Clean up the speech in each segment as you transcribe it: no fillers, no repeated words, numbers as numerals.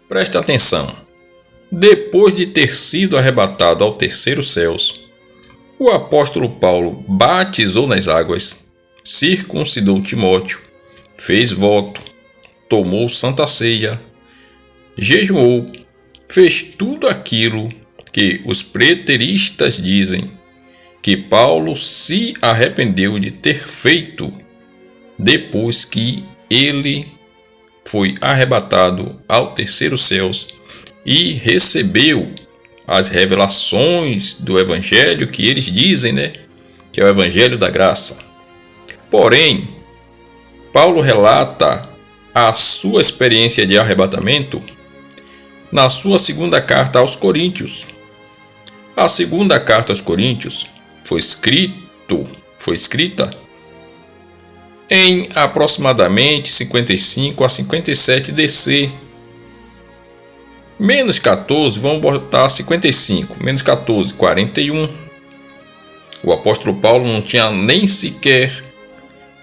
Preste atenção. Depois de ter sido arrebatado ao terceiro céus, o apóstolo Paulo batizou nas águas, circuncidou Timóteo, fez voto, tomou santa ceia, jejuou, fez tudo aquilo que os preteristas dizem que Paulo se arrependeu de ter feito depois que ele foi arrebatado ao terceiro céus e recebeu as revelações do evangelho que eles dizem, que é o evangelho da graça. Porém, Paulo relata a sua experiência de arrebatamento na sua segunda carta aos Coríntios. A segunda carta aos Coríntios foi escrita em aproximadamente 55 a 57 DC. Menos 14, vamos botar 55, menos 14, 41. O apóstolo Paulo não tinha nem sequer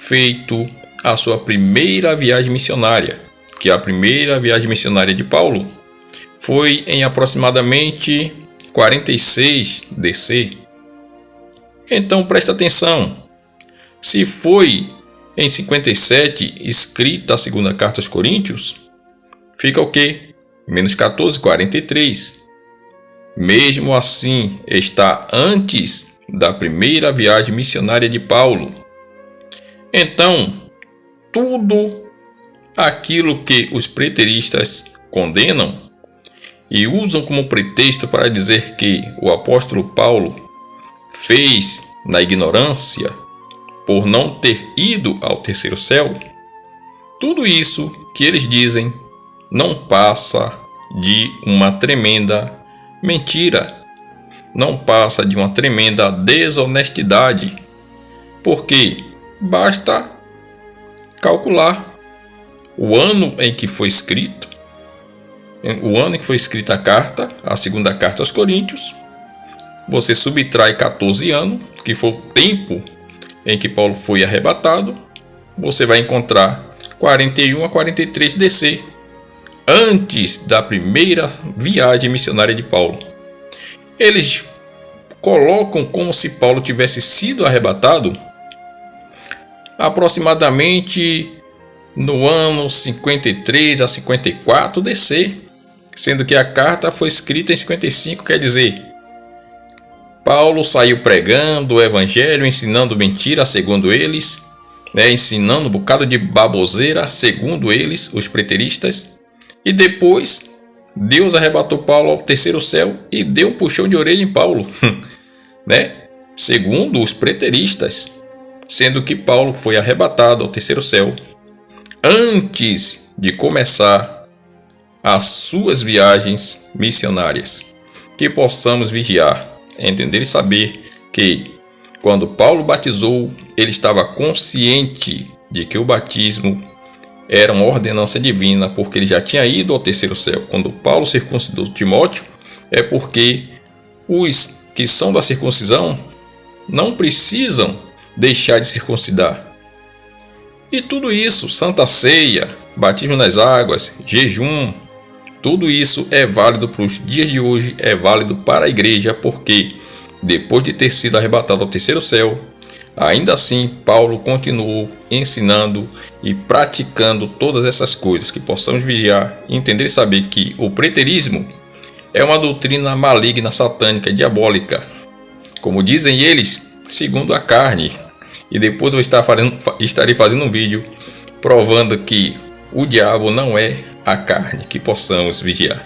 feito a sua primeira viagem missionária, que a primeira viagem missionária de Paulo foi em aproximadamente 46 DC. Então presta atenção, se foi em 57 escrita a segunda carta aos Coríntios, fica o quê? Menos 14, 43. Mesmo assim, está antes da primeira viagem missionária de Paulo. Então, tudo aquilo que os preteristas condenam e usam como pretexto para dizer que o apóstolo Paulo fez na ignorância por não ter ido ao terceiro céu, tudo isso que eles dizem não passa de uma tremenda mentira, não passa de uma tremenda desonestidade, porque basta calcular o ano em que foi escrita a carta, a segunda carta aos Coríntios. Você subtrai 14 anos, que foi o tempo em que Paulo foi arrebatado, você vai encontrar 41 a 43 DC, antes da primeira viagem missionária de Paulo. Eles colocam como se Paulo tivesse sido arrebatado aproximadamente no ano 53 a 54 DC, sendo que a carta foi escrita em 55, quer dizer, Paulo saiu pregando o evangelho, ensinando mentira, segundo eles, ensinando um bocado de baboseira, segundo eles, os preteristas, e depois Deus arrebatou Paulo ao terceiro céu e deu um puxão de orelha em Paulo, segundo os preteristas, sendo que Paulo foi arrebatado ao terceiro céu antes de começar as suas viagens missionárias. Que possamos vigiar, entender e saber que quando Paulo batizou, ele estava consciente de que o batismo era uma ordenança divina, porque ele já tinha ido ao terceiro céu. Quando Paulo circuncidou Timóteo, é porque os que são da circuncisão não precisam deixar de circuncidar. E tudo isso, santa ceia, batismo nas águas, jejum, tudo isso é válido para os dias de hoje, é válido para a igreja, porque depois de ter sido arrebatado ao terceiro céu, ainda assim Paulo continuou ensinando e praticando todas essas coisas. Que possamos vigiar, entender e saber que o preterismo é uma doutrina maligna, satânica, diabólica, como dizem eles, segundo a carne. E depois eu estarei fazendo um vídeo provando que o diabo não é a carne. Que possamos vigiar.